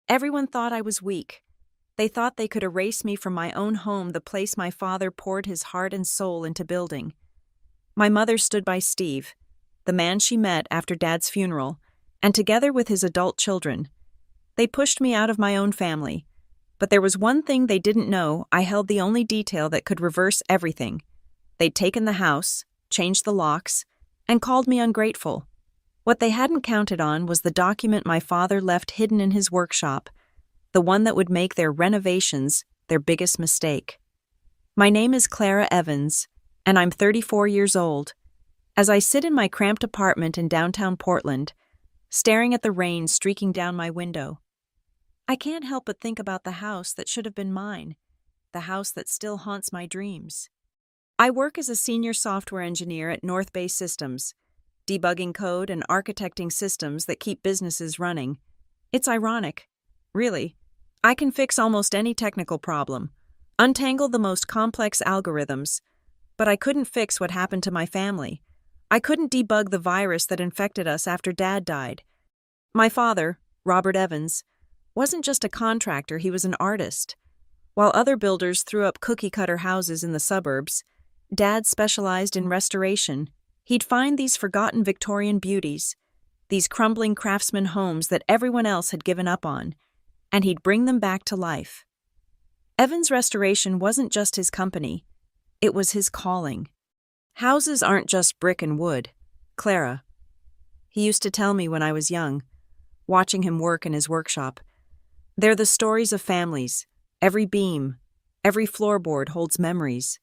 Everyone thought I was weak. They thought they could erase me from my own home, the place my father poured his heart and soul into building. My mother stood by Steve, the man she met after Dad's funeral, and together with his adult children. They pushed me out of my own family. But there was one thing they didn't know. I held the only detail that could reverse everything. They'd taken the house, changed the locks, and called me ungrateful. What they hadn't counted on was the document my father left hidden in his workshop, the one that would make their renovations their biggest mistake. My name is Clara Evans, and I'm 34 years old. As I sit in my cramped apartment in downtown Portland, staring at the rain streaking down my window, I can't help but think about the house that should have been mine, the house that still haunts my dreams. I work as a senior software engineer at North Bay Systems, debugging code and architecting systems that keep businesses running. It's ironic, really. I can fix almost any technical problem, untangle the most complex algorithms, but I couldn't fix what happened to my family. I couldn't debug the virus that infected us after Dad died. My father, Robert Evans, wasn't just a contractor, he was an artist. While other builders threw up cookie-cutter houses in the suburbs, Dad specialized in restoration. He'd find these forgotten Victorian beauties, these crumbling craftsman homes that everyone else had given up on, and he'd bring them back to life. Evans Restoration wasn't just his company, it was his calling. Houses aren't just brick and wood, Clara. He used to tell me when I was young, watching him work in his workshop. They're the stories of families. Every beam, every floorboard holds memories.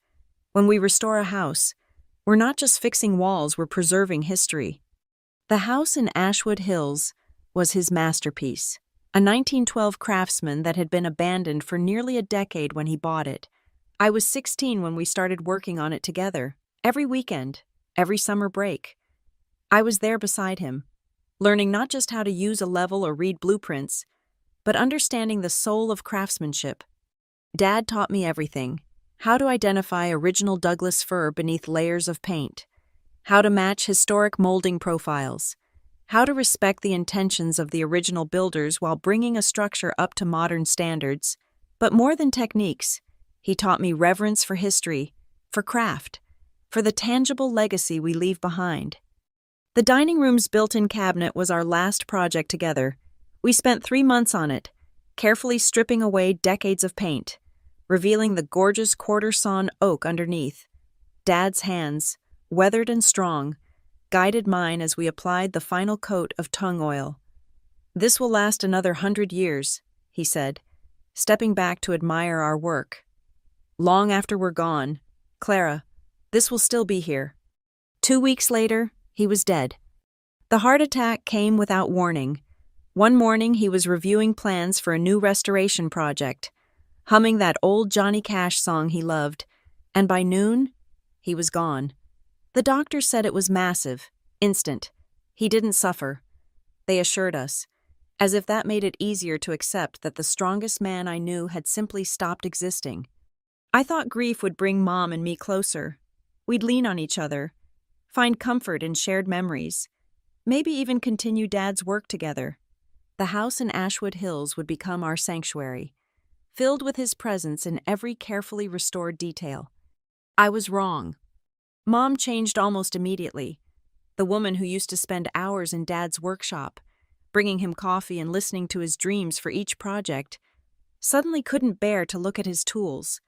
When we restore a house, we're not just fixing walls, we're preserving history. The house in Ashwood Hills was his masterpiece, a 1912 Craftsman that had been abandoned for nearly a decade when he bought it. I was 16 when we started working on it together, every weekend, every summer break. I was there beside him, learning not just how to use a level or read blueprints, but understanding the soul of craftsmanship. Dad taught me everything: how to identify original Douglas fir beneath layers of paint, how to match historic molding profiles, how to respect the intentions of the original builders while bringing a structure up to modern standards. But more than techniques, he taught me reverence for history, for craft, for the tangible legacy we leave behind. The dining room's built-in cabinet was our last project together. We spent 3 months on it, carefully stripping away decades of paint, revealing the gorgeous quarter-sawn oak underneath. Dad's hands, weathered and strong, guided mine as we applied the final coat of tung oil. "This will last another 100 years, he said, stepping back to admire our work. "Long after we're gone, Clara, this will still be here." 2 weeks later, he was dead. The heart attack came without warning. One morning, he was reviewing plans for a new restoration project, humming that old Johnny Cash song he loved, and by noon, he was gone. The doctor said it was massive, instant. He didn't suffer, they assured us, as if that made it easier to accept that the strongest man I knew had simply stopped existing. I thought grief would bring Mom and me closer. We'd lean on each other, find comfort in shared memories, maybe even continue Dad's work together. The house in Ashwood Hills would become our sanctuary, filled with his presence in every carefully restored detail. I was wrong. Mom changed almost immediately. The woman who used to spend hours in Dad's workshop, bringing him coffee and listening to his dreams for each project, suddenly couldn't bear to look at his tools.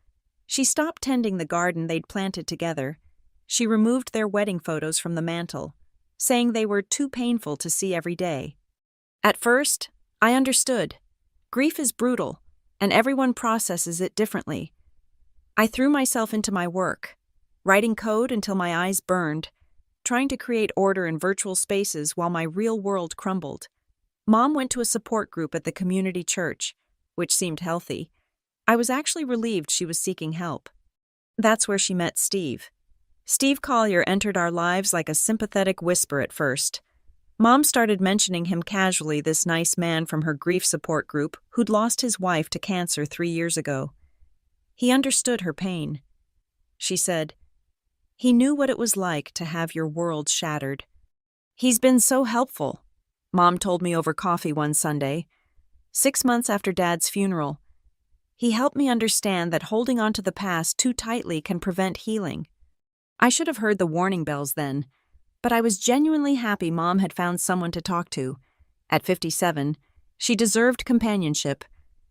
She stopped tending the garden they'd planted together. She removed their wedding photos from the mantel, saying they were too painful to see every day. At first, I understood. Grief is brutal, and everyone processes it differently. I threw myself into my work, writing code until my eyes burned, trying to create order in virtual spaces while my real world crumbled. Mom went to a support group at the community church, which seemed healthy. I was actually relieved she was seeking help. That's where she met Steve. Steve Collier entered our lives like a sympathetic whisper at first. Mom started mentioning him casually, this nice man from her grief support group who'd lost his wife to cancer 3 years ago. He understood her pain. She said, "He knew what it was like to have your world shattered." "He's been so helpful," Mom told me over coffee one Sunday. 6 months after Dad's funeral. He helped me understand that holding on to the past too tightly can prevent healing. I should have heard the warning bells then, but I was genuinely happy Mom had found someone to talk to. At 57, she deserved companionship,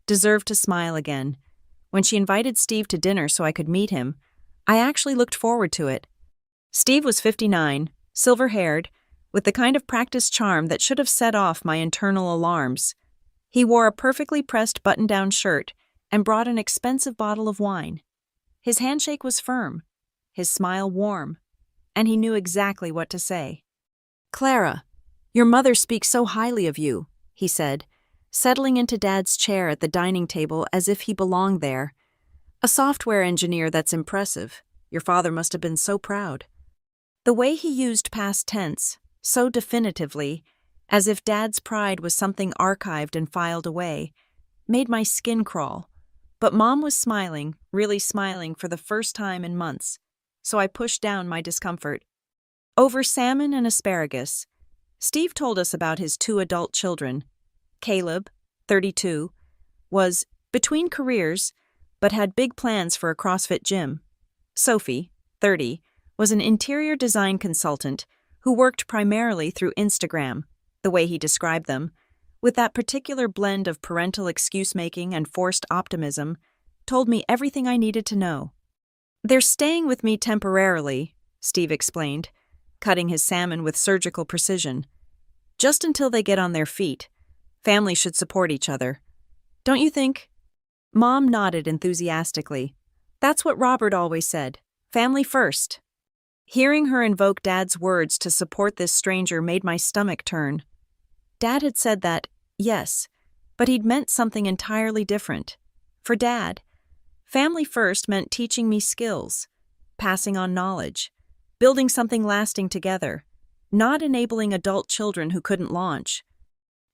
deserved to smile again. When she invited Steve to dinner so I could meet him, I actually looked forward to it. Steve was 59, silver-haired, with the kind of practiced charm that should have set off my internal alarms. He wore a perfectly pressed button-down shirt and brought an expensive bottle of wine. His handshake was firm, his smile warm, and he knew exactly what to say. "Clara, your mother speaks so highly of you," he said, settling into Dad's chair at the dining table as if he belonged there. "A software engineer, that's impressive. Your father must have been so proud." The way he used past tense, so definitively, as if Dad's pride was something archived and filed away, made my skin crawl. But Mom was smiling, really smiling for the first time in months, so I pushed down my discomfort. Over salmon and asparagus, Steve told us about his 2 adult children. Caleb, 32, was between careers, but had big plans for a CrossFit gym. Sophie, 30, was an interior design consultant who worked primarily through Instagram, the way he described them, with that particular blend of parental excuse-making and forced optimism, told me everything I needed to know. "They're staying with me temporarily," Steve explained, cutting his salmon with surgical precision. "Just until they get on their feet. Families should support each other. Don't you think?" Mom nodded enthusiastically. "That's what Robert always said. Family first." Hearing her invoke Dad's words to support this stranger made my stomach turn. Dad had said that, yes, but he'd meant something entirely different. For Dad, family first meant teaching me skills, passing on knowledge, building something lasting together, not enabling adult children who couldn't launch.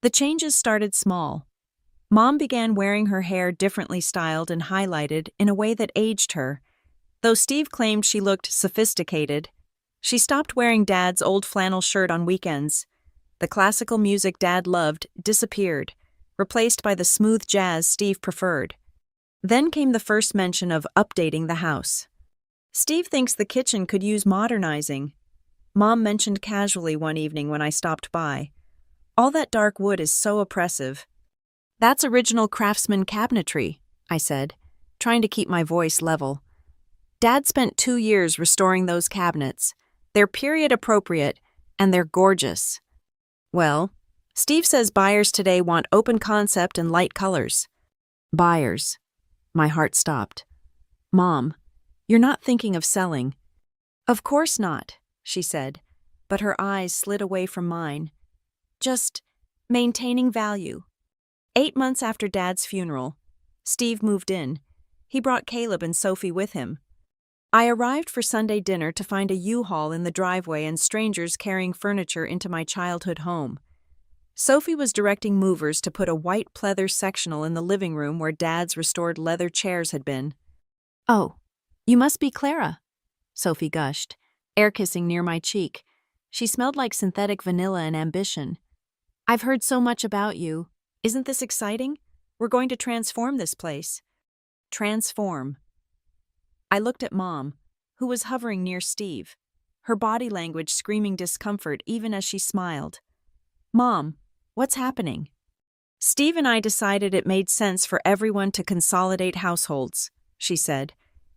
The changes started small. Mom began wearing her hair differently styled and highlighted in a way that aged her. Though Steve claimed she looked sophisticated, she stopped wearing Dad's old flannel shirt on weekends. The classical music Dad loved disappeared, replaced by the smooth jazz Steve preferred. Then came the first mention of updating the house. "Steve thinks the kitchen could use modernizing," Mom mentioned casually one evening when I stopped by. "All that dark wood is so oppressive." "That's original craftsman cabinetry," I said, trying to keep my voice level. "Dad spent 2 years restoring those cabinets. They're period appropriate, and they're gorgeous." "Well, Steve says buyers today want open concept and light colors." "Buyers." My heart stopped. "Mom, you're not thinking of selling." "Of course not," she said, but her eyes slid away from mine. "Just maintaining value." 8 months after Dad's funeral, Steve moved in. He brought Caleb and Sophie with him. I arrived for Sunday dinner to find a U-Haul in the driveway and strangers carrying furniture into my childhood home. Sophie was directing movers to put a white pleather sectional in the living room where Dad's restored leather chairs had been. "Oh, you must be Clara," Sophie gushed, air-kissing near my cheek. She smelled like synthetic vanilla and ambition. "I've heard so much about you. Isn't this exciting? We're going to transform this place." Transform. I looked at Mom, who was hovering near Steve, her body language screaming discomfort even as she smiled. "Mom, what's happening?" "Steve and I decided it made sense for everyone to consolidate households," she said,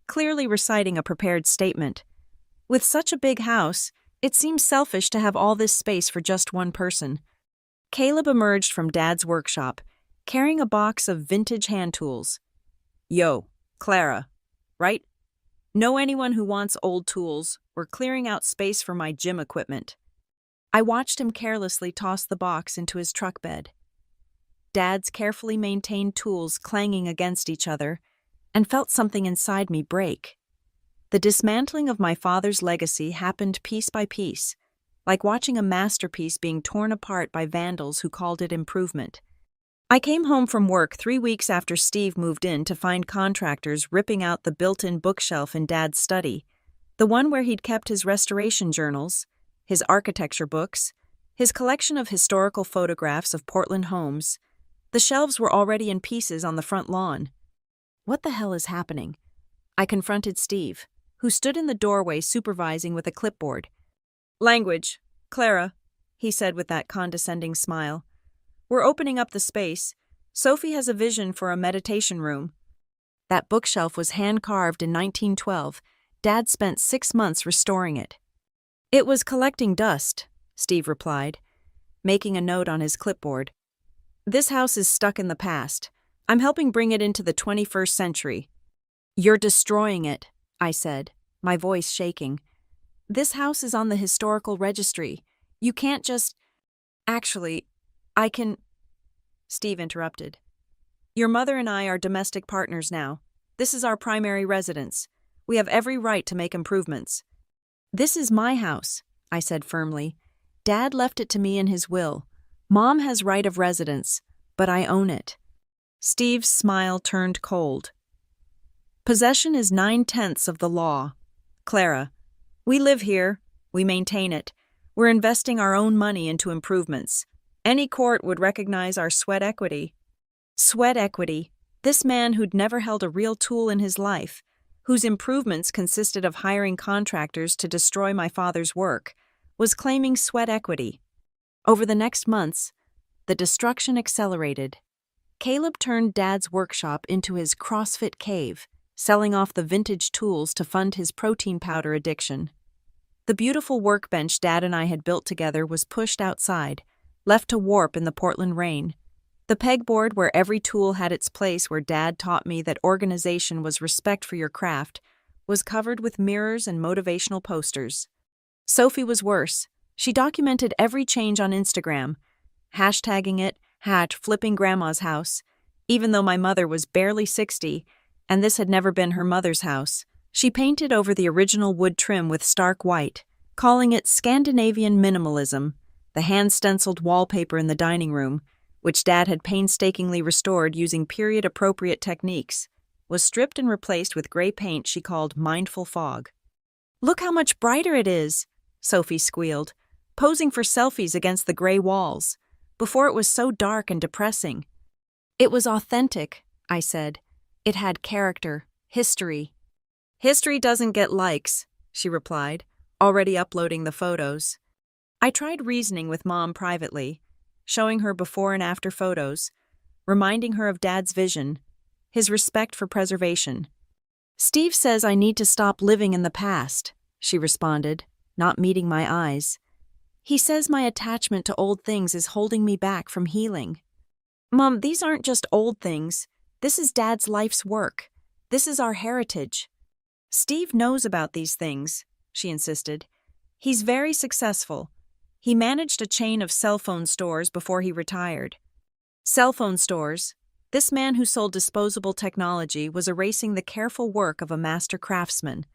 clearly reciting a prepared statement. "With such a big house, it seems selfish to have all this space for just one person." Caleb emerged from Dad's workshop, carrying a box of vintage hand tools. "Yo, Clara, right? Know anyone who wants old tools? We're clearing out space for my gym equipment." I watched him carelessly toss the box into his truck bed. Dad's carefully maintained tools clanging against each other, and felt something inside me break. The dismantling of my father's legacy happened piece by piece, like watching a masterpiece being torn apart by vandals who called it improvement. I came home from work 3 weeks after Steve moved in to find contractors ripping out the built-in bookshelf in Dad's study, the one where he'd kept his restoration journals, his architecture books, his collection of historical photographs of Portland homes, The shelves were already in pieces on the front lawn. What the hell is happening? I confronted Steve, who stood in the doorway supervising with a clipboard. Language, Clara, he said with that condescending smile. We're opening up the space. Sophie has a vision for a meditation room. That bookshelf was hand-carved in 1912. Dad spent 6 months restoring it. It was collecting dust, Steve replied, making a note on his clipboard. This house is stuck in the past. I'm helping bring it into the 21st century. You're destroying it, I said, my voice shaking. This house is on the historical registry. You can't just… Actually, I can… Steve interrupted. Your mother and I are domestic partners now. This is our primary residence. We have every right to make improvements. This is my house, I said firmly. Dad left it to me in his will. Mom has right of residence, but I own it. Steve's smile turned cold. Possession is 9/10 of the law. Clara, we live here. We maintain it. We're investing our own money into improvements. Any court would recognize our sweat equity. Sweat equity. This man who'd never held a real tool in his life, whose improvements consisted of hiring contractors to destroy my father's work, was claiming sweat equity. Over the next months, the destruction accelerated. Caleb turned Dad's workshop into his CrossFit cave, selling off the vintage tools to fund his protein powder addiction. The beautiful workbench Dad and I had built together was pushed outside, left to warp in the Portland rain. The pegboard where every tool had its place, where Dad taught me that organization was respect for your craft, was covered with mirrors and motivational posters. Sophie was worse. She documented every change on Instagram, hashtagging it, #flipping grandma's house. Even though my mother was barely 60, and this had never been her mother's house, she painted over the original wood trim with stark white, calling it Scandinavian minimalism. The hand-stenciled wallpaper in the dining room, which Dad had painstakingly restored using period-appropriate techniques, was stripped and replaced with gray paint she called mindful fog. "Look how much brighter it is," Sophie squealed, posing for selfies against the gray walls. Before it was so dark and depressing. It was authentic, I said. It had character, history. "History doesn't get likes," she replied, already uploading the photos. I tried reasoning with Mom privately, showing her before and after photos, reminding her of Dad's vision, his respect for preservation. "Steve says I need to stop living in the past," she responded, not meeting my eyes. "He says my attachment to old things is holding me back from healing." "Mom, these aren't just old things. This is Dad's life's work. This is our heritage." "Steve knows about these things," she insisted. "He's very successful. He managed a chain of cell phone stores before he retired." Cell phone stores. This man who sold disposable technology was erasing the careful work of a master craftsman.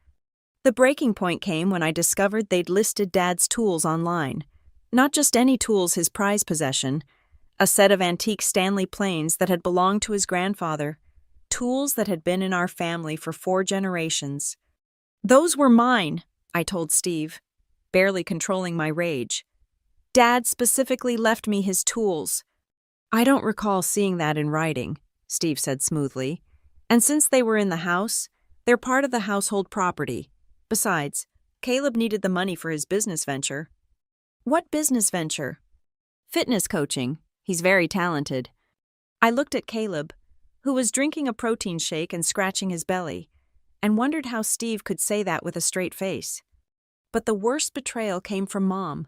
The breaking point came when I discovered they'd listed Dad's tools online. Not just any tools, his prized possession, a set of antique Stanley planes that had belonged to his grandfather, tools that had been in our family for 4 generations. "Those were mine," I told Steve, barely controlling my rage. "Dad specifically left me his tools." "I don't recall seeing that in writing," Steve said smoothly. "And since they were in the house, they're part of the household property. Besides, Caleb needed the money for his business venture." "What business venture?" "Fitness coaching. He's very talented." I looked at Caleb, who was drinking a protein shake and scratching his belly, and wondered how Steve could say that with a straight face. But the worst betrayal came from Mom.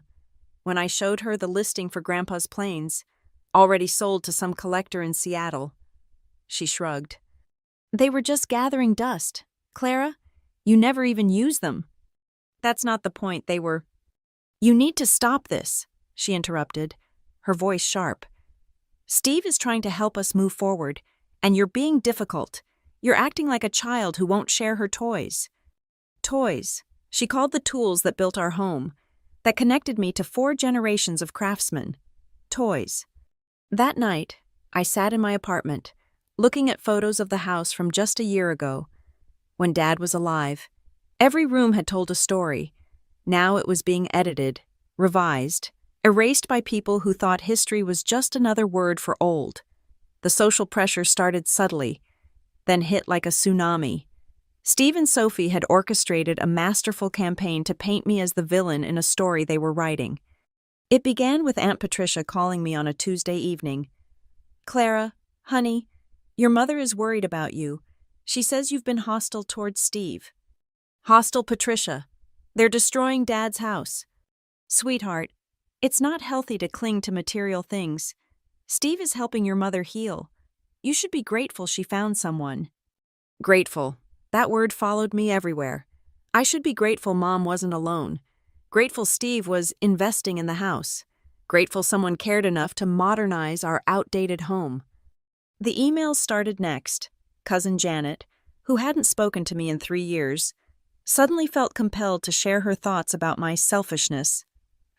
When I showed her the listing for Grandpa's planes, already sold to some collector in Seattle, she shrugged. "They were just gathering dust. Clara, you never even used them." "That's not the point. They were…" "You need to stop this," she interrupted, her voice sharp. "Steve is trying to help us move forward, and you're being difficult. You're acting like a child who won't share her toys." Toys. She called the tools that built our home, that connected me to 4 generations of craftsmen. Toys. That night, I sat in my apartment, looking at photos of the house from just a year ago, when Dad was alive. Every room had told a story. Now it was being edited, revised, erased by people who thought history was just another word for old. The social pressure started subtly, then hit like a tsunami. Steve and Sophie had orchestrated a masterful campaign to paint me as the villain in a story they were writing. It began with Aunt Patricia calling me on a Tuesday evening. "Clara, honey, your mother is worried about you. She says you've been hostile towards Steve." "Hostile, Patricia? They're destroying Dad's house." "Sweetheart, it's not healthy to cling to material things. Steve is helping your mother heal. You should be grateful she found someone." Grateful. That word followed me everywhere. I should be grateful Mom wasn't alone. Grateful Steve was investing in the house. Grateful someone cared enough to modernize our outdated home. The emails started next. Cousin Janet, who hadn't spoken to me in 3 years, suddenly felt compelled to share her thoughts about my selfishness.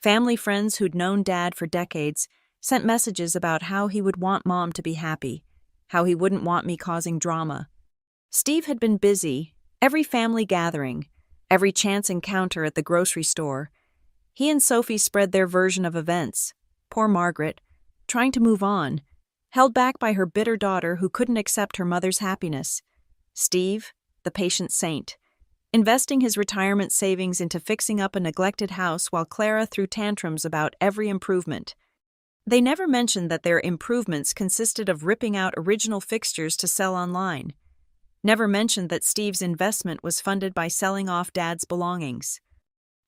Family friends who'd known Dad for decades sent messages about how he would want Mom to be happy, how he wouldn't want me causing drama. Steve had been busy, every family gathering, every chance encounter at the grocery store. He and Sophie spread their version of events. Poor Margaret, trying to move on, held back by her bitter daughter who couldn't accept her mother's happiness. Steve, the patient saint, investing his retirement savings into fixing up a neglected house while Clara threw tantrums about every improvement. They never mentioned that their improvements consisted of ripping out original fixtures to sell online. Never mentioned that Steve's investment was funded by selling off Dad's belongings.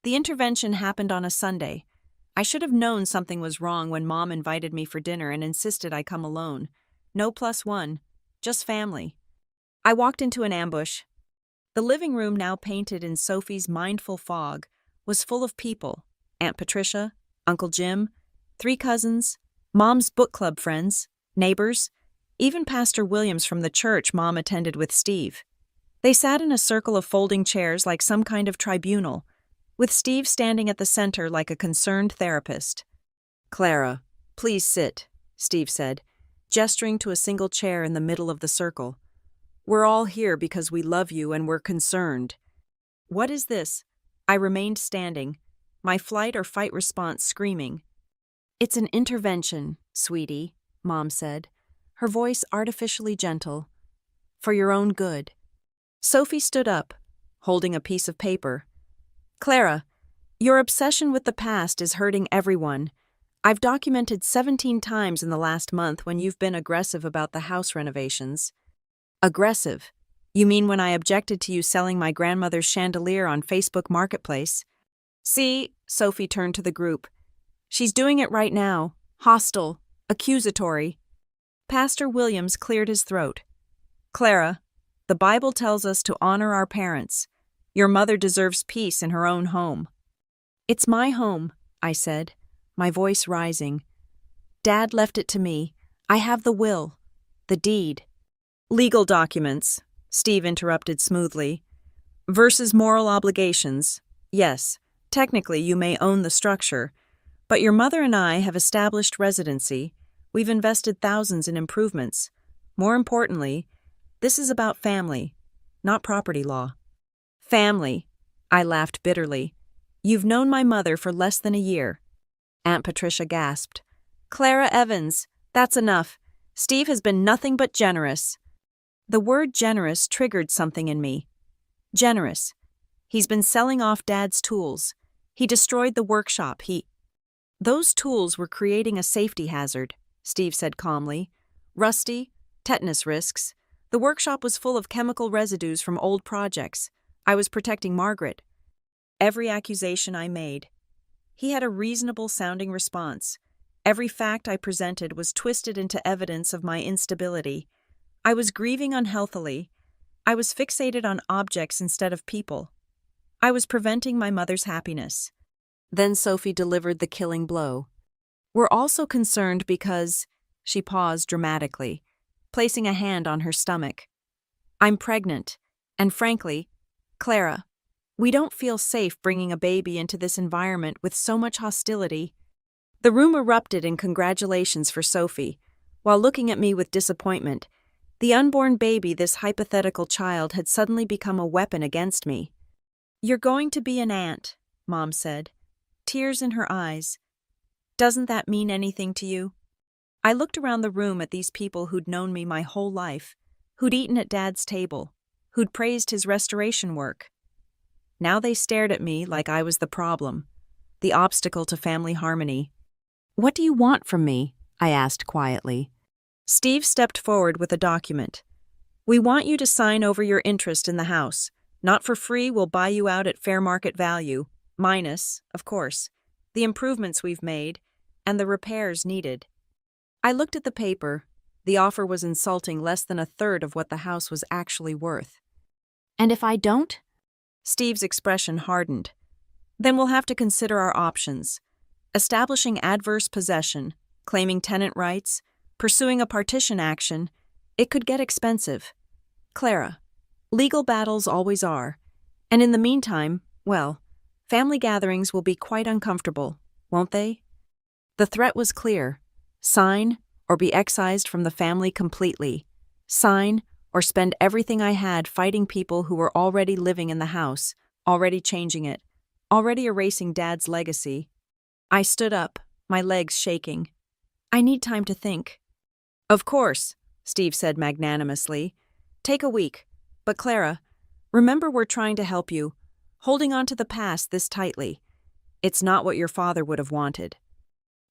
The intervention happened on a Sunday. I should have known something was wrong when Mom invited me for dinner and insisted I come alone. No +1, just family. I walked into an ambush. The living room, now painted in Sophie's mindful fog, was full of people. Aunt Patricia, Uncle Jim, 3 cousins, Mom's book club friends, neighbors, even Pastor Williams from the church Mom attended with Steve. They sat in a circle of folding chairs like some kind of tribunal, with Steve standing at the center like a concerned therapist. "Clara, please sit," Steve said, gesturing to a single chair in the middle of the circle. "We're all here because we love you and we're concerned." "What is this?" I remained standing, my flight or fight response screaming. "It's an intervention, sweetie," Mom said, her voice artificially gentle. "For your own good." Sophie stood up, holding a piece of paper. "Clara, your obsession with the past is hurting everyone. I've documented 17 times in the last month when you've been aggressive about the house renovations." "Aggressive? You mean when I objected to you selling my grandmother's chandelier on Facebook Marketplace?" "See," Sophie turned to the group. "She's doing it right now. Hostile. Accusatory." Pastor Williams cleared his throat. "Clara, the Bible tells us to honor our parents. Your mother deserves peace in her own home." "It's my home," I said, my voice rising. "Dad left it to me. I have the will, the deed." "Legal documents," Steve interrupted smoothly, "versus moral obligations. Yes, technically you may own the structure, but your mother and I have established residency. We've invested thousands in improvements. More importantly, this is about family, not property law." "Family," I laughed bitterly. "You've known my mother for less than a year." Aunt Patricia gasped. "Clara Evans, that's enough. Steve has been nothing but generous." The word generous triggered something in me. Generous. He's been selling off Dad's tools. He destroyed the workshop. Those tools were creating a safety hazard, Steve said calmly. "Rusty, tetanus risks. The workshop was full of chemical residues from old projects. I was protecting Margaret." Every accusation I made. He had a reasonable-sounding response. Every fact I presented was twisted into evidence of my instability. I was grieving unhealthily. I was fixated on objects instead of people. I was preventing my mother's happiness. Then Sophie delivered the killing blow. "We're also concerned because," she paused dramatically, placing a hand on her stomach. "I'm pregnant, and frankly, Clara, we don't feel safe bringing a baby into this environment with so much hostility." The room erupted in congratulations for Sophie, while looking at me with disappointment. The unborn baby, this hypothetical child, had suddenly become a weapon against me. "You're going to be an aunt," Mom said, tears in her eyes. "Doesn't that mean anything to you?" I looked around the room at these people who'd known me my whole life, who'd eaten at Dad's table, who'd praised his restoration work. Now they stared at me like I was the problem, the obstacle to family harmony. "What do you want from me?" I asked quietly. Steve stepped forward with a document. "We want you to sign over your interest in the house. Not for free, we'll buy you out at fair market value, minus, of course, the improvements we've made and the repairs needed." I looked at the paper. The offer was insulting, less than a third of what the house was actually worth. "And if I don't?" Steve's expression hardened. "Then we'll have to consider our options. Establishing adverse possession, claiming tenant rights, pursuing a partition action. It could get expensive. Clara, legal battles always are. And in the meantime, well, family gatherings will be quite uncomfortable, won't they?" The threat was clear. Sign or be excised from the family completely. Sign or spend everything I had fighting people who were already living in the house, already changing it, already erasing Dad's legacy. I stood up, my legs shaking. "I need time to think." "Of course," Steve said magnanimously. "Take a week. But Clara, remember we're trying to help you, holding on to the past this tightly. It's not what your father would have wanted."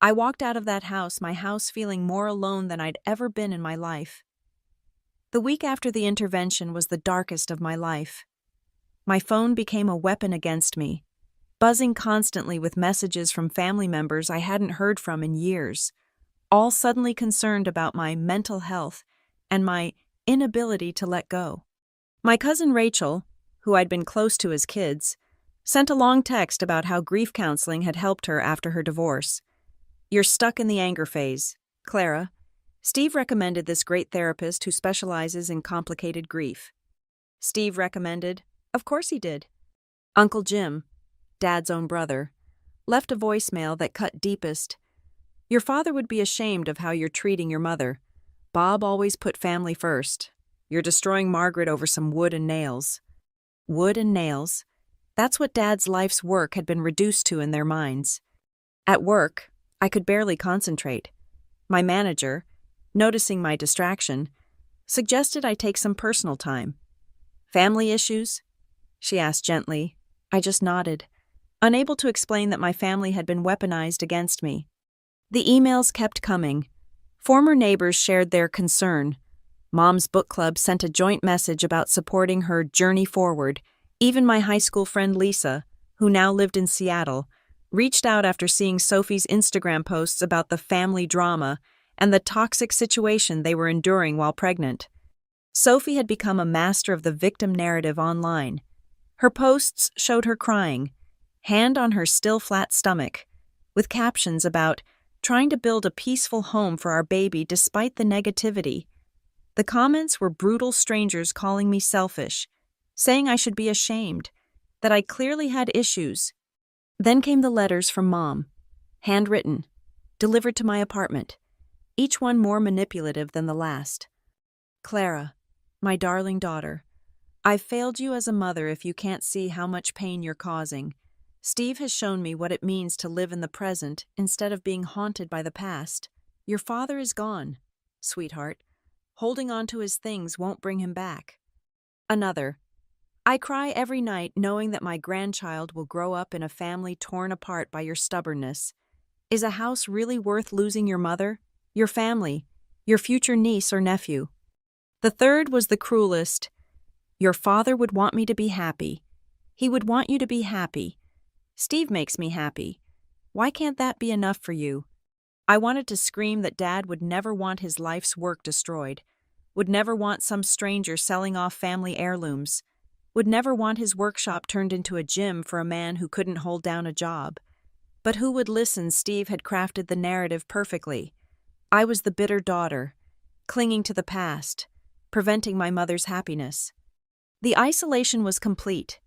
I walked out of that house, my house feeling more alone than I'd ever been in my life. The week after the intervention was the darkest of my life. My phone became a weapon against me, buzzing constantly with messages from family members I hadn't heard from in years, all suddenly concerned about my mental health and my inability to let go. My cousin Rachel, who I'd been close to as kids, sent a long text about how grief counseling had helped her after her divorce. "You're stuck in the anger phase, Clara. Steve recommended this great therapist who specializes in complicated grief." Steve recommended? Of course he did. Uncle Jim, Dad's own brother, left a voicemail that cut deepest. "Your father would be ashamed of how you're treating your mother. Bob always put family first. You're destroying Margaret over some wood and nails." Wood and nails. That's what Dad's life's work had been reduced to in their minds. At work, I could barely concentrate. My manager, noticing my distraction, suggested I take some personal time. "Family issues?" she asked gently. I just nodded, unable to explain that my family had been weaponized against me. The emails kept coming. Former neighbors shared their concern. Mom's book club sent a joint message about supporting her journey forward. Even my high school friend Lisa, who now lived in Seattle, reached out after seeing Sophie's Instagram posts about the family drama and the toxic situation they were enduring while pregnant. Sophie had become a master of the victim narrative online. Her posts showed her crying, hand on her still flat stomach, with captions about trying to build a peaceful home for our baby despite the negativity. The comments were brutal strangers calling me selfish, saying I should be ashamed, that I clearly had issues. Then came the letters from Mom, handwritten, delivered to my apartment, each one more manipulative than the last. "Clara, my darling daughter, I've failed you as a mother if you can't see how much pain you're causing. Steve has shown me what it means to live in the present instead of being haunted by the past. Your father is gone, sweetheart. Holding on to his things won't bring him back." Another. "I cry every night knowing that my grandchild will grow up in a family torn apart by your stubbornness. Is a house really worth losing your mother, your family, your future niece or nephew?" The third was the cruelest. "Your father would want me to be happy. He would want you to be happy. Steve makes me happy. Why can't that be enough for you?" I wanted to scream that Dad would never want his life's work destroyed, would never want some stranger selling off family heirlooms, would never want his workshop turned into a gym for a man who couldn't hold down a job. But who would listen? Steve had crafted the narrative perfectly. I was the bitter daughter, clinging to the past, preventing my mother's happiness. The isolation was complete.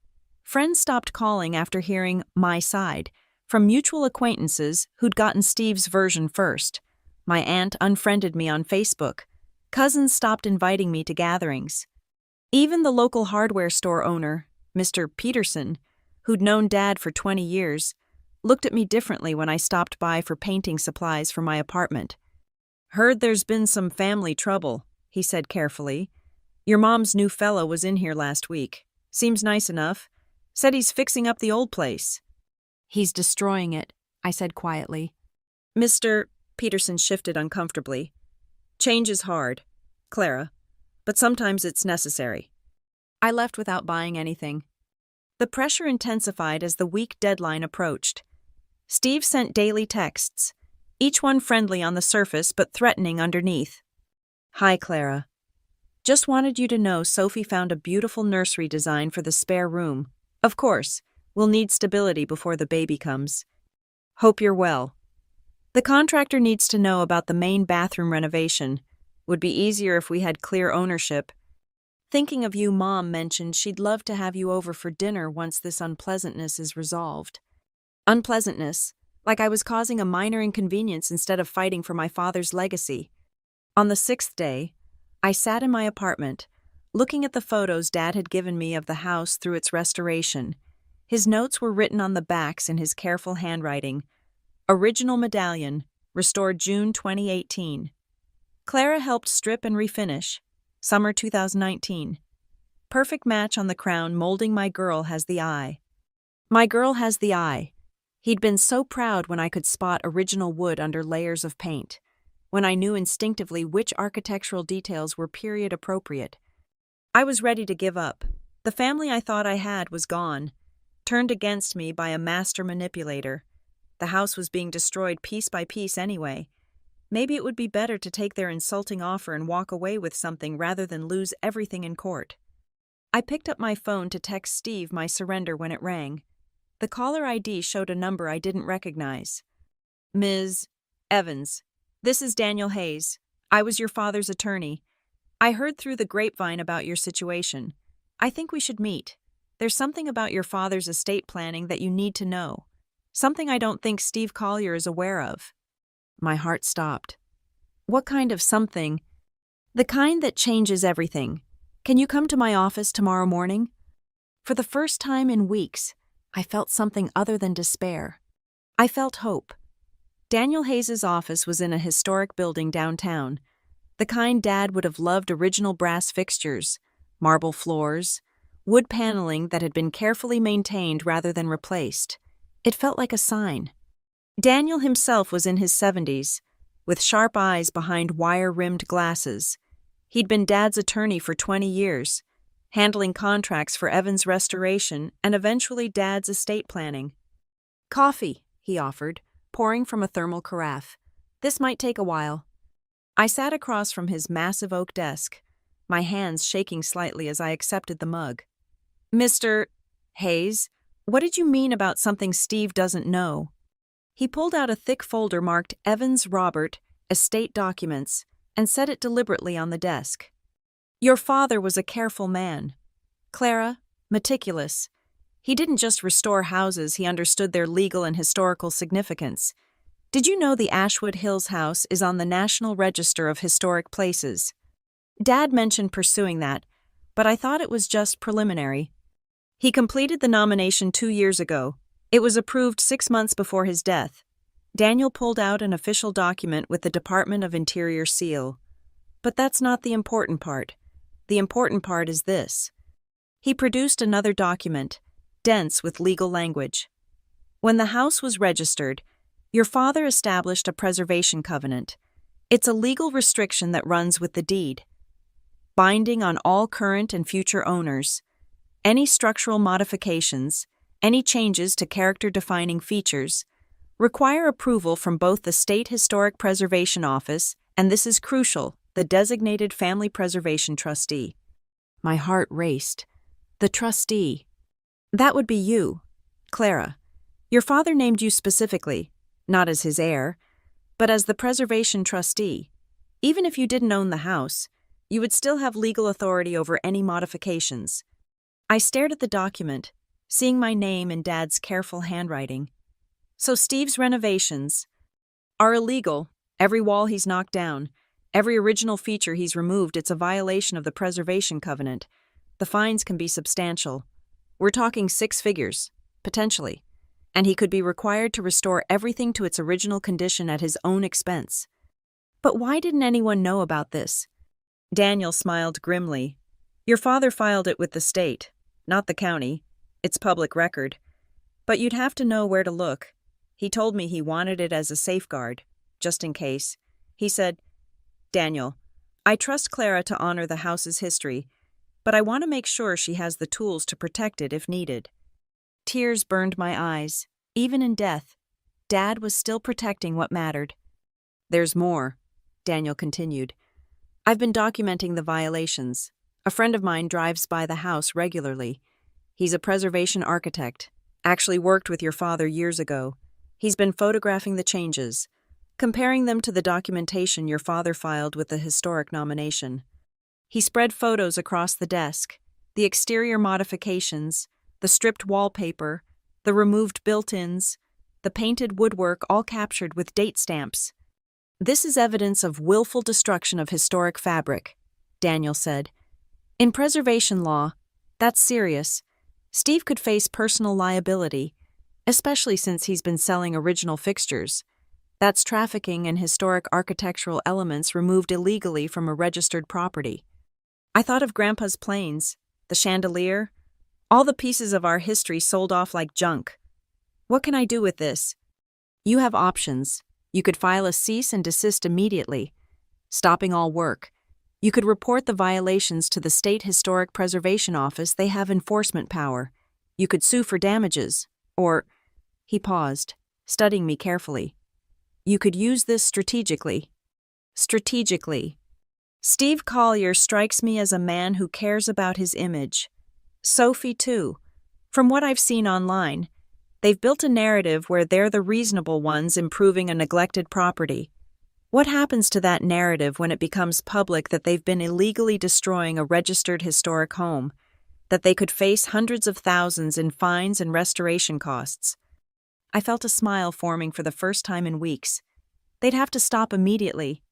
Friends stopped calling after hearing my side, from mutual acquaintances who'd gotten Steve's version first. My aunt unfriended me on Facebook. Cousins stopped inviting me to gatherings. Even the local hardware store owner, Mr. Peterson, who'd known Dad for 20 years, looked at me differently when I stopped by for painting supplies for my apartment. Heard there's been some family trouble, he said carefully. Your mom's new fellow was in here last week. Seems nice enough. Said he's fixing up the old place. He's destroying it, I said quietly. Mr. Peterson shifted uncomfortably. Change is hard, Clara, but sometimes it's necessary. I left without buying anything. The pressure intensified as the week deadline approached. Steve sent daily texts, each one friendly on the surface but threatening underneath. Hi, Clara. Just wanted you to know Sophie found a beautiful nursery design for the spare room. Of course, we'll need stability before the baby comes. Hope you're well. The contractor needs to know about the main bathroom renovation. Would be easier if we had clear ownership. Thinking of you, Mom mentioned she'd love to have you over for dinner once this unpleasantness is resolved. Unpleasantness, like I was causing a minor inconvenience instead of fighting for my father's legacy. On the 6th day, I sat in my apartment, looking at the photos Dad had given me of the house through its restoration. His notes were written on the backs in his careful handwriting. Original medallion, restored June 2018. Clara helped strip and refinish. Summer 2019. Perfect match on the crown molding My Girl Has the Eye. My Girl Has the Eye. He'd been so proud when I could spot original wood under layers of paint, when I knew instinctively which architectural details were period appropriate. I was ready to give up. The family I thought I had was gone, turned against me by a master manipulator. The house was being destroyed piece by piece anyway. Maybe it would be better to take their insulting offer and walk away with something rather than lose everything in court. I picked up my phone to text Steve my surrender when it rang. The caller ID showed a number I didn't recognize. Ms. Evans, this is Daniel Hayes. I was your father's attorney. I heard through the grapevine about your situation. I think we should meet. There's something about your father's estate planning that you need to know. Something I don't think Steve Collier is aware of. My heart stopped. What kind of something? The kind that changes everything. Can you come to my office tomorrow morning? For the first time in weeks, I felt something other than despair. I felt hope. Daniel Hayes' office was in a historic building downtown, the kind Dad would have loved: original brass fixtures, marble floors, wood paneling that had been carefully maintained rather than replaced. It felt like a sign. Daniel himself was in his 70s, with sharp eyes behind wire-rimmed glasses. He'd been Dad's attorney for 20 years, handling contracts for Evans' restoration and eventually Dad's estate planning. Coffee, he offered, pouring from a thermal carafe. This might take a while. I sat across from his massive oak desk, my hands shaking slightly as I accepted the mug. Mr. Hayes, what did you mean about something Steve doesn't know? He pulled out a thick folder marked Evans Robert, Estate Documents, and set it deliberately on the desk. Your father was a careful man. Clara, meticulous. He didn't just restore houses, he understood their legal and historical significance. Did you know the Ashwood Hills house is on the National Register of Historic Places? Dad mentioned pursuing that, but I thought it was just preliminary. He completed the nomination 2 years ago. It was approved 6 months before his death. Daniel pulled out an official document with the Department of Interior seal. But that's not the important part. The important part is this. He produced another document, dense with legal language. When the house was registered, your father established a preservation covenant. It's a legal restriction that runs with the deed, binding on all current and future owners. Any structural modifications, any changes to character-defining features, require approval from both the State Historic Preservation Office and, this is crucial, the designated Family Preservation Trustee. My heart raced. The trustee. That would be you, Clara. Your father named you specifically, not as his heir, but as the preservation trustee. Even if you didn't own the house, you would still have legal authority over any modifications. I stared at the document, seeing my name in Dad's careful handwriting. So Steve's renovations are illegal. Every wall he's knocked down, every original feature he's removed, it's a violation of the preservation covenant. The fines can be substantial. We're talking 6 figures, potentially, and he could be required to restore everything to its original condition at his own expense. But why didn't anyone know about this? Daniel smiled grimly. Your father filed it with the state, not the county. It's public record. But you'd have to know where to look. He told me he wanted it as a safeguard, just in case. He said, Daniel, I trust Clara to honor the house's history, but I want to make sure she has the tools to protect it if needed. Tears burned my eyes. Even in death, Dad was still protecting what mattered. There's more, Daniel continued. I've been documenting the violations. A friend of mine drives by the house regularly. He's a preservation architect. Actually worked with your father years ago. He's been photographing the changes, comparing them to the documentation your father filed with the historic nomination. He spread photos across the desk, the exterior modifications, the stripped wallpaper, the removed built-ins, the painted woodwork, all captured with date stamps. This is evidence of willful destruction of historic fabric, Daniel said. In preservation law, that's serious. Steve could face personal liability, especially since he's been selling original fixtures. That's trafficking in historic architectural elements removed illegally from a registered property. I thought of Grandpa's planes, the chandelier, all the pieces of our history sold off like junk. What can I do with this? You have options. You could file a cease and desist immediately, stopping all work. You could report the violations to the State Historic Preservation Office. They have enforcement power. You could sue for damages, or... He paused, studying me carefully. You could use this strategically. Strategically. Steve Collier strikes me as a man who cares about his image. Sophie, too. From what I've seen online, they've built a narrative where they're the reasonable ones improving a neglected property. What happens to that narrative when it becomes public that they've been illegally destroying a registered historic home, that they could face hundreds of thousands in fines and restoration costs? I felt a smile forming for the first time in weeks. They'd have to stop immediately.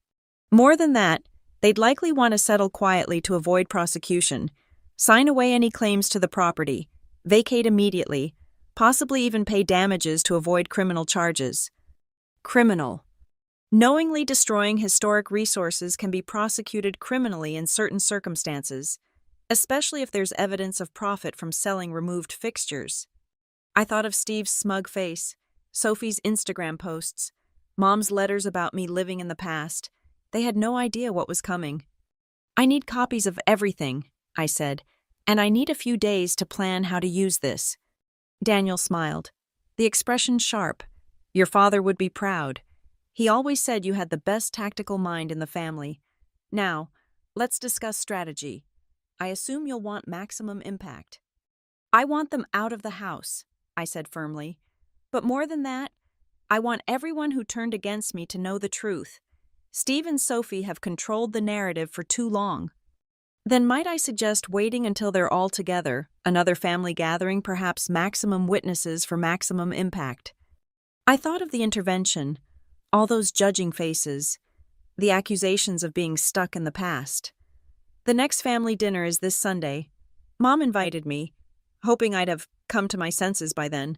More than that, they'd likely want to settle quietly to avoid prosecution, sign away any claims to the property, vacate immediately, possibly even pay damages to avoid criminal charges. Criminal. Knowingly destroying historic resources can be prosecuted criminally in certain circumstances, especially if there's evidence of profit from selling removed fixtures. I thought of Steve's smug face, Sophie's Instagram posts, Mom's letters about me living in the past. They had no idea what was coming. I need copies of everything, I said, and I need a few days to plan how to use this. Daniel smiled, the expression sharp. Your father would be proud. He always said you had the best tactical mind in the family. Now, let's discuss strategy. I assume you'll want maximum impact. I want them out of the house, I said firmly. But more than that, I want everyone who turned against me to know the truth. Steve and Sophie have controlled the narrative for too long. Then might I suggest waiting until they're all together, another family gathering, perhaps maximum witnesses for maximum impact? I thought of the intervention, all those judging faces, the accusations of being stuck in the past. The next family dinner is this Sunday. Mom invited me, hoping I'd have come to my senses by then.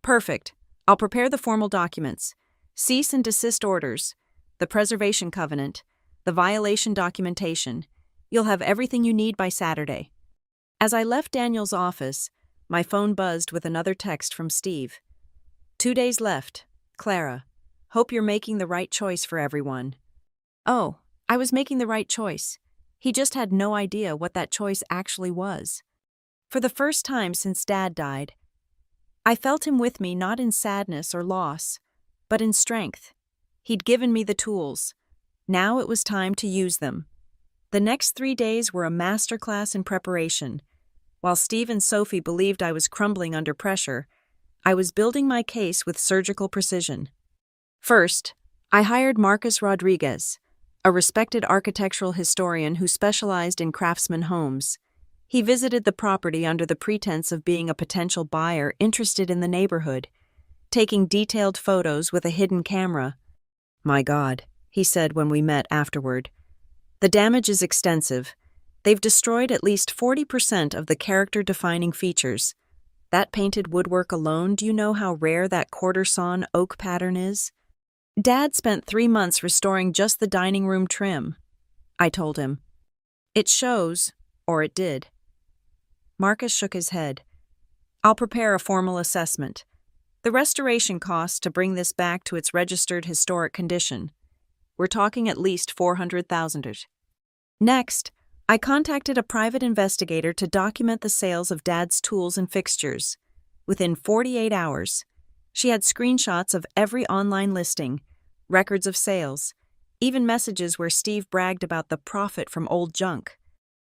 Perfect. I'll prepare the formal documents, cease and desist orders, the preservation covenant, the violation documentation. You'll have everything you need by Saturday. As I left Daniel's office, my phone buzzed with another text from Steve. 2 days left. Clara. Hope you're making the right choice for everyone. Oh, I was making the right choice. He just had no idea what that choice actually was. For the first time since Dad died, I felt him with me not in sadness or loss, but in strength. He'd given me the tools. Now it was time to use them. The next 3 days were a masterclass in preparation. While Steve and Sophie believed I was crumbling under pressure, I was building my case with surgical precision. First, I hired Marcus Rodriguez, a respected architectural historian who specialized in craftsman homes. He visited the property under the pretense of being a potential buyer interested in the neighborhood, taking detailed photos with a hidden camera. My God, he said when we met afterward. The damage is extensive. They've destroyed at least 40% of the character-defining features. That painted woodwork alone, do you know how rare that quarter-sawn oak pattern is? Dad spent 3 months restoring just the dining room trim, I told him. It shows, or it did. Marcus shook his head. I'll prepare a formal assessment. The restoration costs to bring this back to its registered historic condition. We're talking at least $400,000. Next, I contacted a private investigator to document the sales of Dad's tools and fixtures. Within 48 hours, she had screenshots of every online listing, records of sales, even messages where Steve bragged about the profit from old junk.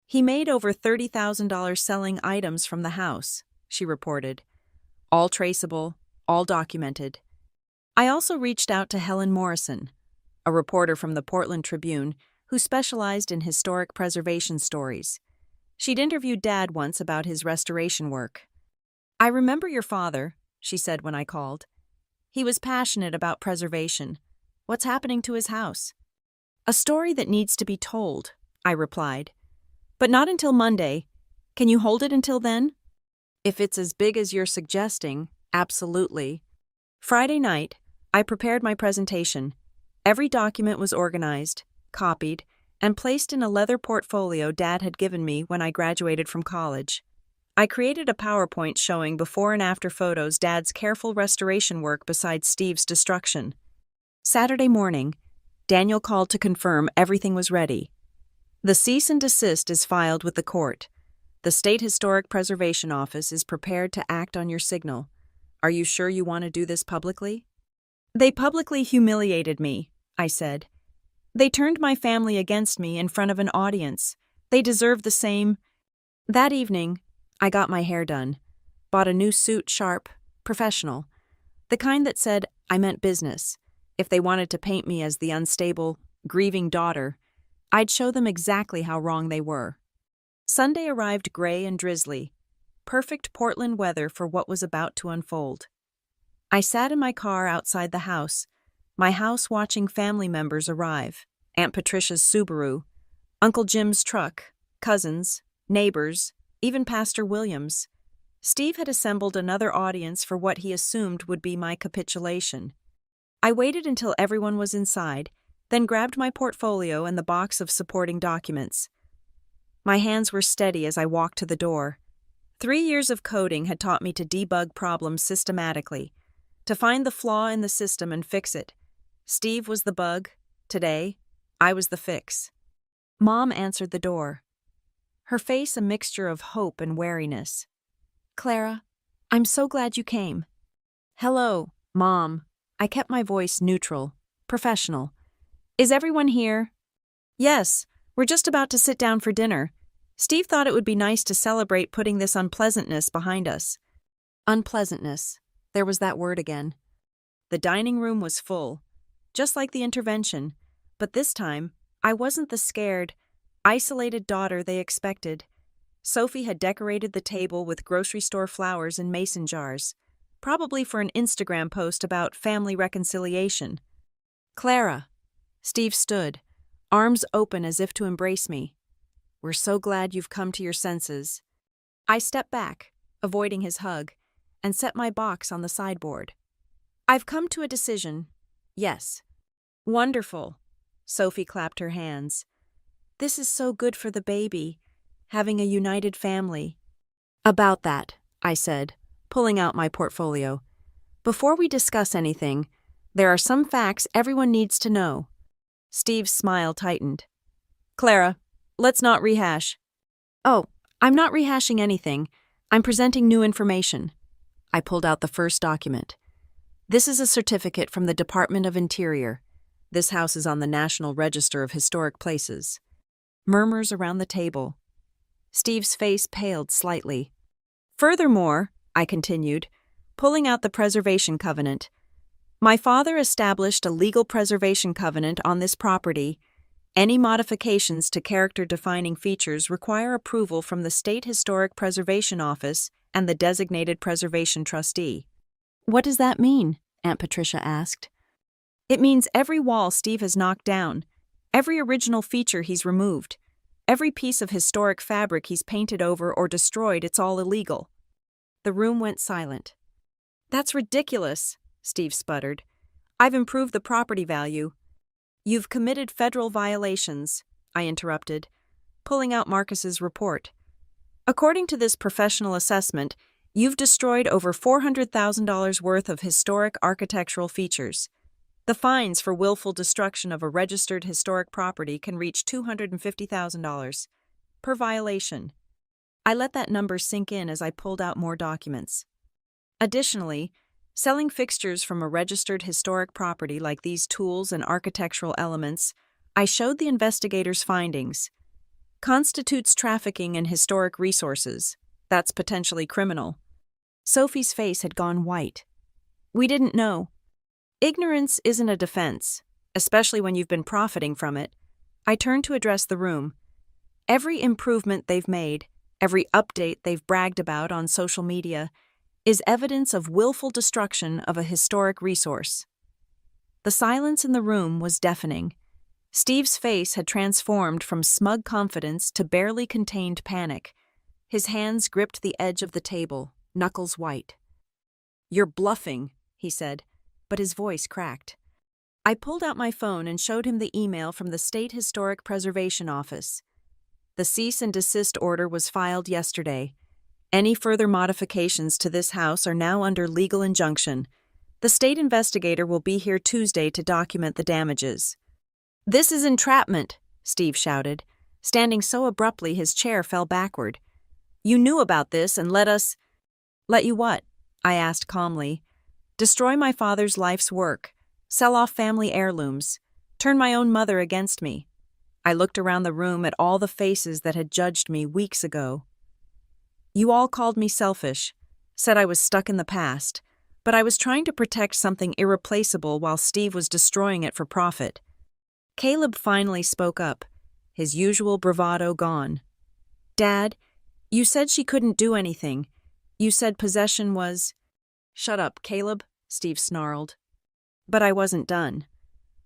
He made over $30,000 selling items from the house, she reported. All traceable, all documented. I also reached out to Helen Morrison, a reporter from the Portland Tribune who specialized in historic preservation stories. She'd interviewed Dad once about his restoration work. I remember your father, she said when I called. He was passionate about preservation. What's happening to his house? A story that needs to be told, I replied. But not until Monday. Can you hold it until then? If it's as big as you're suggesting, absolutely. Friday night, I prepared my presentation. Every document was organized, copied, and placed in a leather portfolio Dad had given me when I graduated from college. I created a PowerPoint showing before and after photos Dad's careful restoration work besides Steve's destruction. Saturday morning, Daniel called to confirm everything was ready. The cease and desist is filed with the court. The State Historic Preservation Office is prepared to act on your signal. Are you sure you want to do this publicly? They publicly humiliated me, I said. They turned my family against me in front of an audience. They deserve the same. That evening, I got my hair done. Bought a new suit, sharp, professional. The kind that said I meant business. If they wanted to paint me as the unstable, grieving daughter, I'd show them exactly how wrong they were. Sunday arrived gray and drizzly. Perfect Portland weather for what was about to unfold. I sat in my car outside the house, my house watching family members arrive, Aunt Patricia's Subaru, Uncle Jim's truck, cousins, neighbors, even Pastor Williams. Steve had assembled another audience for what he assumed would be my capitulation. I waited until everyone was inside, then grabbed my portfolio and the box of supporting documents. My hands were steady as I walked to the door. 3 years of coding had taught me to debug problems systematically, to find the flaw in the system and fix it. Steve was the bug. Today, I was the fix. Mom answered the door, her face a mixture of hope and wariness. Clara, I'm so glad you came. Hello, Mom. I kept my voice neutral, professional. Is everyone here? Yes, we're just about to sit down for dinner. Steve thought it would be nice to celebrate putting this unpleasantness behind us. Unpleasantness. There was that word again. The dining room was full, just like the intervention, but this time, I wasn't the scared, isolated daughter they expected. Sophie had decorated the table with grocery store flowers in mason jars, probably for an Instagram post about family reconciliation. Clara. Steve stood, arms open as if to embrace me. We're so glad you've come to your senses. I stepped back, avoiding his hug, and set my box on the sideboard. I've come to a decision. Yes. Wonderful. Sophie clapped her hands. This is so good for the baby, having a united family. About that, I said, pulling out my portfolio. Before we discuss anything, there are some facts everyone needs to know. Steve's smile tightened. Clara, let's not rehash. Oh, I'm not rehashing anything. I'm presenting new information. I pulled out the first document. This is a certificate from the Department of Interior. This house is on the National Register of Historic Places. Murmurs around the table. Steve's face paled slightly. Furthermore, I continued, pulling out the preservation covenant. My father established a legal preservation covenant on this property. Any modifications to character-defining features require approval from the State Historic Preservation Office and the designated preservation trustee. What does that mean? Aunt Patricia asked. It means every wall Steve has knocked down, every original feature he's removed, every piece of historic fabric he's painted over or destroyed, it's all illegal. The room went silent. That's ridiculous, Steve sputtered. I've improved the property value. You've committed federal violations, I interrupted, pulling out Marcus's report. According to this professional assessment, you've destroyed over $400,000 worth of historic architectural features. The fines for willful destruction of a registered historic property can reach $250,000 per violation. I let that number sink in as I pulled out more documents. Additionally, selling fixtures from a registered historic property like these tools and architectural elements, I showed the investigators' findings, constitutes trafficking in historic resources. That's potentially criminal. Sophie's face had gone white. We didn't know. Ignorance isn't a defense, especially when you've been profiting from it. I turned to address the room. Every improvement they've made, every update they've bragged about on social media, is evidence of willful destruction of a historic resource. The silence in the room was deafening. Steve's face had transformed from smug confidence to barely contained panic. His hands gripped the edge of the table, knuckles white. "You're bluffing," he said, but his voice cracked. I pulled out my phone and showed him the email from the State Historic Preservation Office. The cease and desist order was filed yesterday. Any further modifications to this house are now under legal injunction. The state investigator will be here Tuesday to document the damages. "This is entrapment," Steve shouted. Standing so abruptly his chair fell backward. "You knew about this and let us—" "Let you what?" I asked calmly. "Destroy my father's life's work, sell off family heirlooms, turn my own mother against me." I looked around the room at all the faces that had judged me weeks ago. "You all called me selfish, said I was stuck in the past, but I was trying to protect something irreplaceable while Steve was destroying it for profit." Caleb finally spoke up, his usual bravado gone. "Dad, you said she couldn't do anything. You said possession was—" "Shut up, Caleb," Steve snarled. But I wasn't done.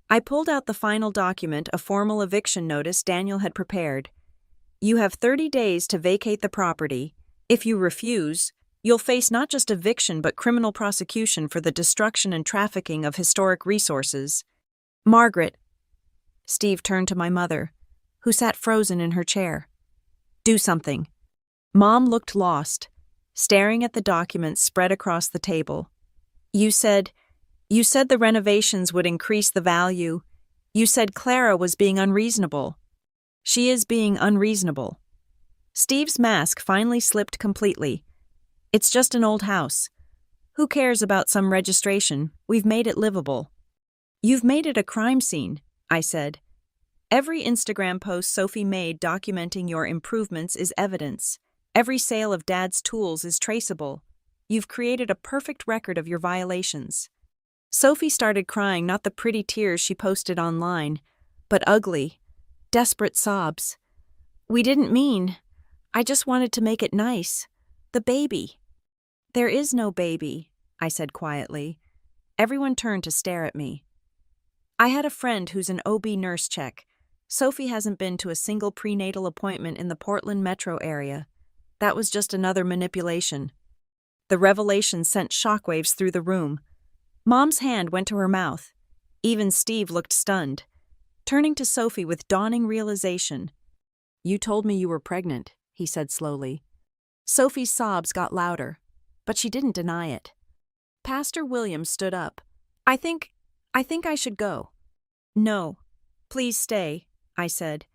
I pulled out the final document, a formal eviction notice Daniel had prepared. "You have 30 days to vacate the property. If you refuse, you'll face not just eviction but criminal prosecution for the destruction and trafficking of historic resources." "Margaret," Steve turned to my mother, who sat frozen in her chair. "Do something." Mom looked lost, staring at the documents spread across the table. You said the renovations would increase the value. You said Clara was being unreasonable." "She is being unreasonable." Steve's mask finally slipped completely. "It's just an old house. Who cares about some registration? We've made it livable." "You've made it a crime scene," I said. "Every Instagram post Sophie made documenting your improvements is evidence. Every sale of Dad's tools is traceable. You've created a perfect record of your violations." Sophie started crying, not the pretty tears she posted online, but ugly, desperate sobs. "We didn't mean. I just wanted to make it nice. The baby." "There is no baby," I said quietly. Everyone turned to stare at me. "I had a friend who's an OB nurse check. Sophie hasn't been to a single prenatal appointment in the Portland metro area. That was just another manipulation." The revelation sent shockwaves through the room. Mom's hand went to her mouth. Even Steve looked stunned, turning to Sophie with dawning realization. "You told me you were pregnant," he said slowly. Sophie's sobs got louder, but she didn't deny it. Pastor Williams stood up. I think I should go." "No, please stay," I said.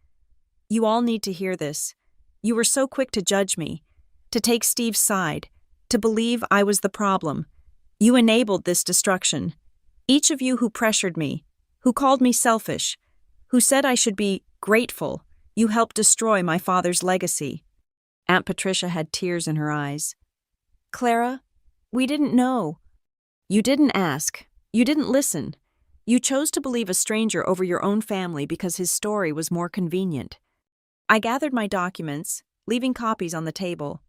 "You all need to hear this. You were so quick to judge me, to take Steve's side, to believe I was the problem. You enabled this destruction. Each of you who pressured me, who called me selfish, who said I should be grateful, you helped destroy my father's legacy." Aunt Patricia had tears in her eyes. "Clara, we didn't know." "You didn't ask. You didn't listen. You chose to believe a stranger over your own family because his story was more convenient." I gathered my documents, leaving copies on the table.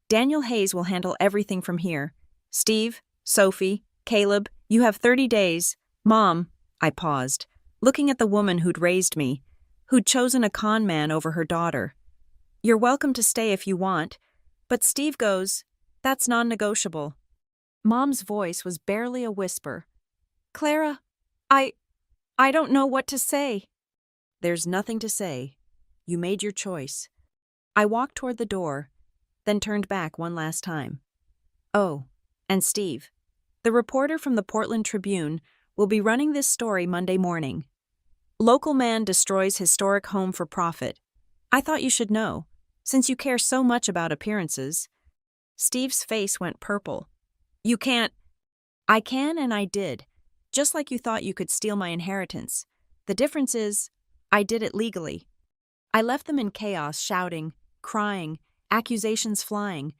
"Daniel Hayes will handle everything from here. Steve, Sophie, Caleb, you have 30 days. Mom," I paused, looking at the woman who'd raised me, who'd chosen a con man over her daughter. "You're welcome to stay if you want, but Steve goes. That's non-negotiable." Mom's voice was barely a whisper. "Clara, I I don't know what to say. There's nothing to say. You made your choice. I walked toward the door, then turned back one last time. Oh, and Steve, the reporter from the Portland Tribune, will be running this story Monday morning. Local man destroys historic home for profit. I thought you should know, since you care so much about appearances. Steve's face went purple. You can't. I can and I did, just like you thought you could steal my inheritance. The difference is, I did it legally. I left them in chaos, shouting, crying, accusations flying.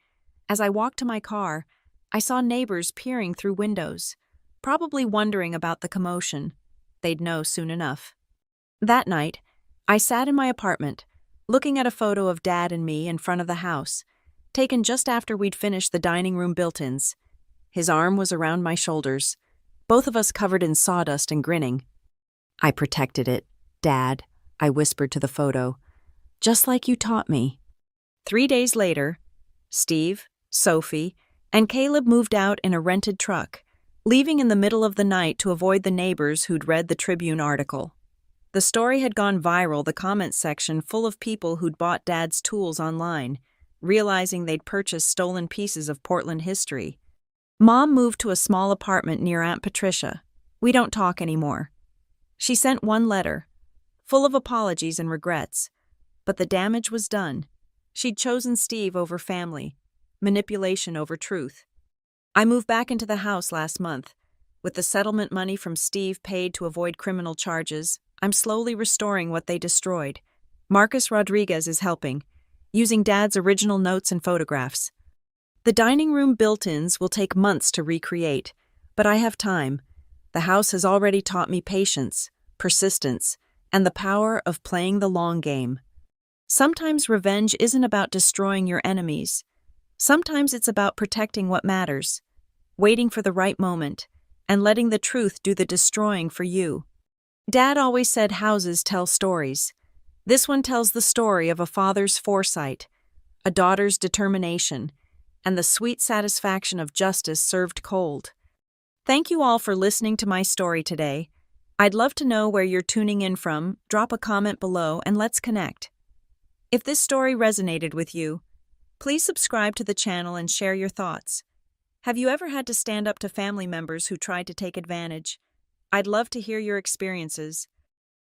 As I walked to my car, I saw neighbors peering through windows, probably wondering about the commotion. They'd know soon enough. That night, I sat in my apartment, looking at a photo of Dad and me in front of the house, taken just after we'd finished the dining room built-ins. His arm was around my shoulders, both of us covered in sawdust and grinning. I protected it, Dad, I whispered to the photo, just like you taught me. 3 days later, Steve, Sophie, and Caleb moved out in a rented truck, leaving in the middle of the night to avoid the neighbors who'd read the Tribune article. The story had gone viral, the comments section full of people who'd bought Dad's tools online, realizing they'd purchased stolen pieces of Portland history. Mom moved to a small apartment near Aunt Patricia. We don't talk anymore. She sent one letter, full of apologies and regrets, but the damage was done. She'd chosen Steve over family, manipulation over truth. I moved back into the house last month. With the settlement money from Steve paid to avoid criminal charges, I'm slowly restoring what they destroyed. Marcus Rodriguez is helping, using Dad's original notes and photographs. The dining room built-ins will take months to recreate, but I have time. The house has already taught me patience, persistence, and the power of playing the long game. Sometimes revenge isn't about destroying your enemies. Sometimes it's about protecting what matters, waiting for the right moment, and letting the truth do the destroying for you. Dad always said houses tell stories. This one tells the story of a father's foresight, a daughter's determination, and the sweet satisfaction of justice served cold. Thank you all for listening to my story today. I'd love to know where you're tuning in from. Drop a comment below and let's connect. If this story resonated with you, please subscribe to the channel and share your thoughts. Have you ever had to stand up to family members who tried to take advantage? I'd love to hear your experiences.